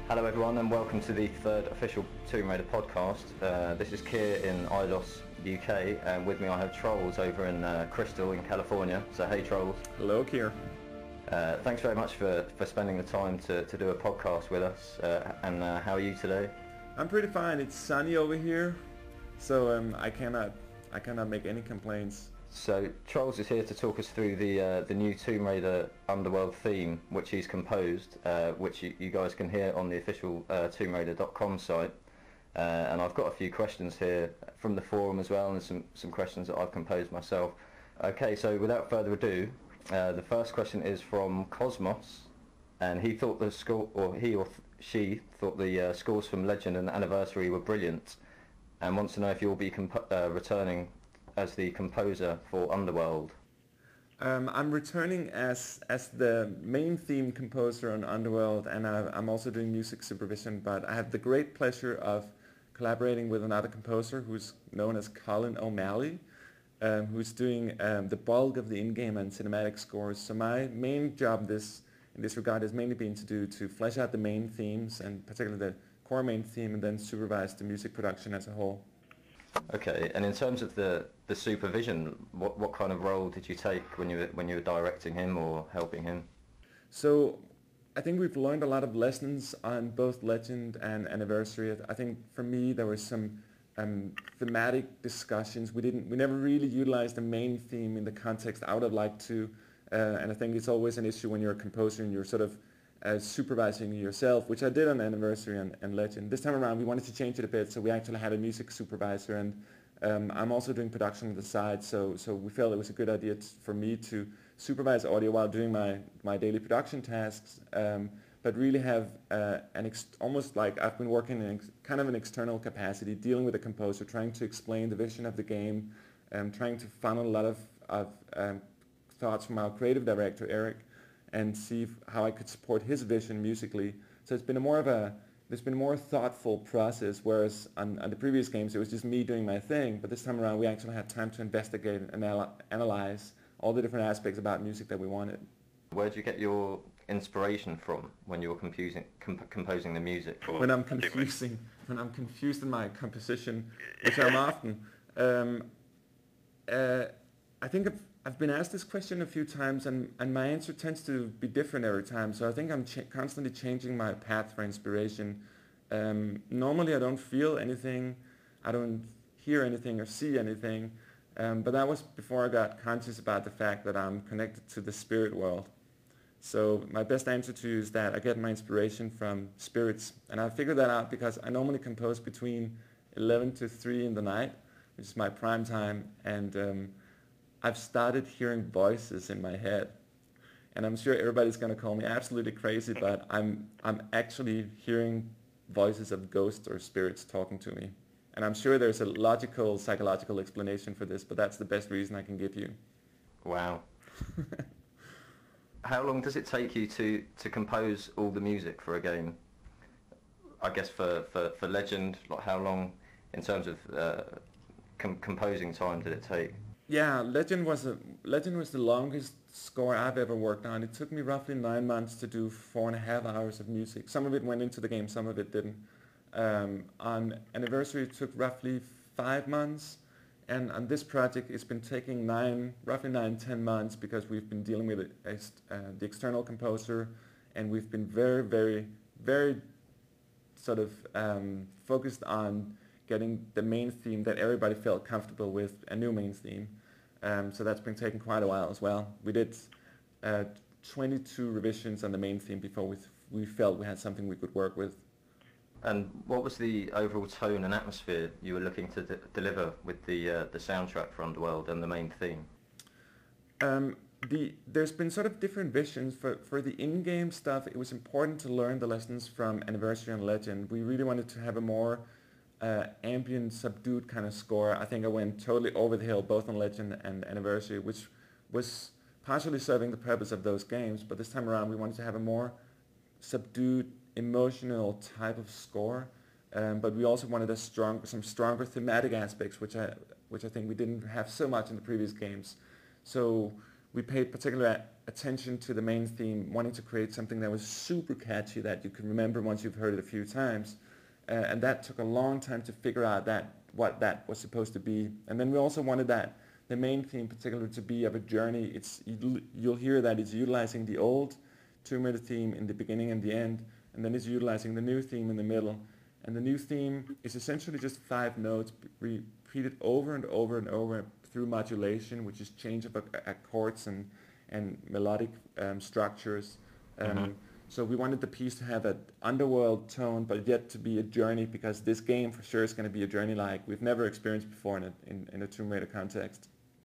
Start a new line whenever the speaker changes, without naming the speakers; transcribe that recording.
Hello everyone and welcome to the third official Tomb Raider podcast. This is Keir in Eidos, UK, and with me I have Trolls over in Crystal in California. So hey Trolls.
Hello Keir.
Thanks very much for spending the time to do a podcast with us. And how are you today?
I'm pretty fine. It's sunny over here, so I cannot make any complaints.
So Trolls is here to talk us through the new Tomb Raider Underworld theme, which he's composed, which you guys can hear on the official TombRaider.com site. And I've got a few questions here from the forum as well, and some questions that I've composed myself. Okay, so without further ado, the first question is from Cosmos, and he thought the score, or he or she thought the scores from Legend and Anniversary were brilliant, and wants to know if you'll be returning as the composer for Underworld.
I'm returning as the main theme composer on Underworld, and I'm also doing music supervision, but I have the great pleasure of collaborating with another composer who's known as Colin O'Malley, who's doing the bulk of the in-game and cinematic scores. So my main job in this regard is mainly been to flesh out the main themes, and particularly the core main theme, and then supervise the music production as a whole.
Okay, and in terms of the supervision, what kind of role did you take when you were directing him or helping him?
So I think we've learned a lot of lessons on both Legend and Anniversary. I think for me there were some thematic discussions. We never really utilized the main theme in the context I would have liked to, and I think it's always an issue when you're a composer and you're sort of supervising yourself, which I did on Anniversary and Legend. This time around we wanted to change it a bit, so we actually had a music supervisor, and I'm also doing production on the side, so we felt it was a good idea for me to supervise audio while doing my daily production tasks, but really have almost like I've been working in kind of an external capacity, dealing with the composer, trying to explain the vision of the game, trying to funnel a lot of thoughts from our creative director, Eric, and see how I could support his vision musically. So it's been a more thoughtful process, whereas on the previous games it was just me doing my thing, but this time around we actually had time to investigate and analyze all the different aspects about music that we wanted.
Where did you get your inspiration from when you were composing the music?
When I'm confused in my composition, which I'm often, I think I've been asked this question a few times, and my answer tends to be different every time. So I think I'm constantly changing my path for inspiration. Normally I don't feel anything, I don't hear anything or see anything, but that was before I got conscious about the fact that I'm connected to the spirit world. So my best answer to you is that I get my inspiration from spirits, and I figured that out because I normally compose between 11 to 3 in the night, which is my prime time, and I've started hearing voices in my head, and I'm sure everybody's going to call me absolutely crazy, but I'm actually hearing voices of ghosts or spirits talking to me, and I'm sure there's a logical, psychological explanation for this, but that's the best reason I can give you.
Wow. How long does it take you to compose all the music for a game? I guess for Legend, like how long in terms of composing time did it take?
Yeah, Legend was the longest score I've ever worked on. It took me roughly 9 months to do 4.5 hours of music. Some of it went into the game, some of it didn't. On Anniversary it took roughly 5 months, and on this project it's been taking roughly 9-10 months because we've been dealing with the external composer, and we've been very, very, very sort of focused on getting the main theme that everybody felt comfortable with, a new main theme. So that's been taking quite a while as well. We did 22 revisions on the main theme before we felt we had something we could work with.
And what was the overall tone and atmosphere you were looking to deliver with the soundtrack for Underworld and the main theme?
There's been sort of different visions. For the in-game stuff, it was important to learn the lessons from Anniversary and Legend. We really wanted to have a more ambient, subdued kind of score. I think I went totally over the hill both on Legend and Anniversary, which was partially serving the purpose of those games, but this time around we wanted to have a more subdued, emotional type of score, but we also wanted some stronger thematic aspects, which I think we didn't have so much in the previous games. So we paid particular attention to the main theme, wanting to create something that was super catchy that you can remember once you've heard it a few times. And that took a long time to figure out what that was supposed to be. And then we also wanted the main theme particularly to be of a journey. You'll hear that it's utilizing the old Tomb Raider theme in the beginning and the end, and then it's utilizing the new theme in the middle. And the new theme is essentially just 5 notes repeated over and over and over through modulation, which is change of chords and melodic structures. So we wanted the piece to have an underworld tone, but yet to be a journey, because this game for sure is going to be a journey like we've never experienced before in a Tomb Raider context.